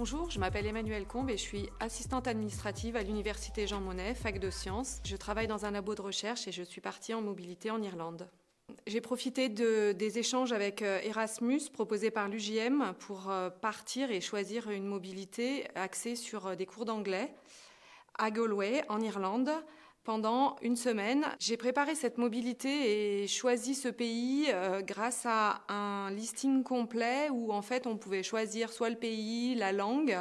Bonjour, je m'appelle Emmanuelle Combe et je suis assistante administrative à l'Université Jean Monnet, fac de sciences. Je travaille dans un labo de recherche et je suis partie en mobilité en Irlande. J'ai profité des échanges avec Erasmus proposés par l'UJM pour partir et choisir une mobilité axée sur des cours d'anglais à Galway, en Irlande, pendant une semaine. J'ai préparé cette mobilité et choisi ce pays grâce à un listing complet où en fait on pouvait choisir soit le pays, la langue.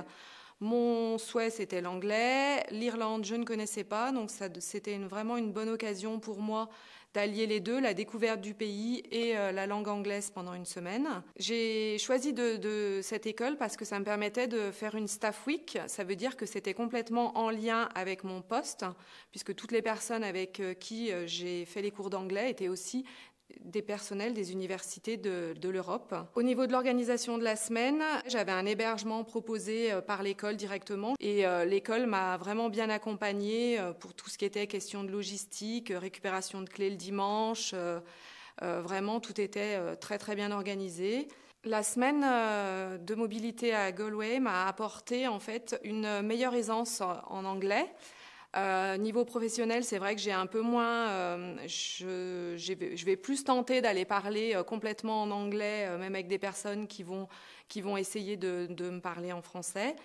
Mon souhait c'était l'anglais, l'Irlande je ne connaissais pas, donc c'était vraiment une bonne occasion pour moi d'allier les deux, la découverte du pays et la langue anglaise pendant une semaine. J'ai choisi de cette école parce que ça me permettait de faire une staff week. Ça veut dire que c'était complètement en lien avec mon poste, puisque toutes les personnes avec qui j'ai fait les cours d'anglais étaient aussi des personnels des universités de l'Europe. Au niveau de l'organisation de la semaine, j'avais un hébergement proposé par l'école directement et l'école m'a vraiment bien accompagnée pour tout ce qui était question de logistique, récupération de clés le dimanche. Vraiment, tout était très très bien organisé. La semaine de mobilité à Galway m'a apporté en fait une meilleure aisance en anglais. Niveau professionnel, c'est vrai que j'ai un peu moins. Je vais plus tenter d'aller parler complètement en anglais, même avec des personnes qui vont essayer de me parler en français.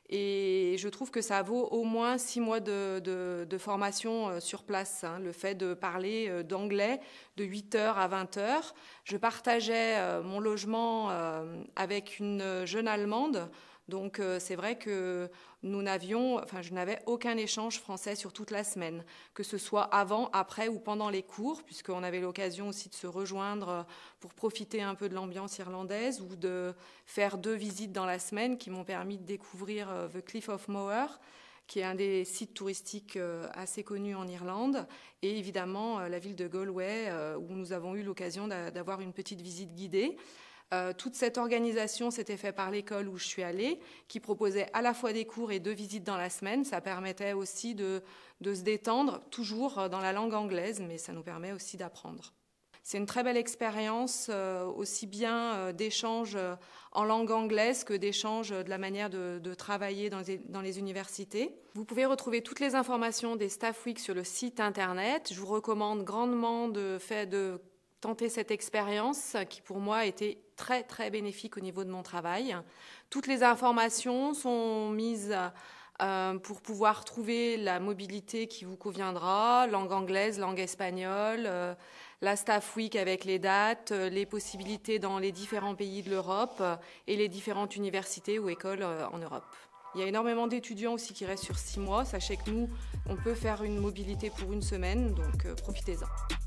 Et je trouve que ça vaut au moins 6 mois de formation sur place, hein, le fait de parler d'anglais de 8h à 20h. Je partageais mon logement avec une jeune Allemande. Donc c'est vrai que je n'avais aucun échange français sur toute la semaine, que ce soit avant, après ou pendant les cours, puisqu'on avait l'occasion aussi de se rejoindre pour profiter un peu de l'ambiance irlandaise ou de faire 2 visites dans la semaine qui m'ont permis de découvrir The Cliff of Moher, qui est un des sites touristiques assez connus en Irlande, et évidemment la ville de Galway, où nous avons eu l'occasion d'avoir une petite visite guidée. Toute cette organisation s'était faite par l'école où je suis allée, qui proposait à la fois des cours et 2 visites dans la semaine. Ça permettait aussi de se détendre, toujours dans la langue anglaise, mais ça nous permet aussi d'apprendre. C'est une très belle expérience, aussi bien d'échange en langue anglaise que d'échange de la manière de travailler dans les universités. Vous pouvez retrouver toutes les informations des Staff Week sur le site internet. Je vous recommande grandement de tenter cette expérience qui pour moi a été très très bénéfique au niveau de mon travail. Toutes les informations sont mises pour pouvoir trouver la mobilité qui vous conviendra, langue anglaise, langue espagnole, la Staff Week avec les dates, les possibilités dans les différents pays de l'Europe et les différentes universités ou écoles en Europe. Il y a énormément d'étudiants aussi qui restent sur 6 mois. Sachez que nous, on peut faire une mobilité pour une semaine, donc profitez-en.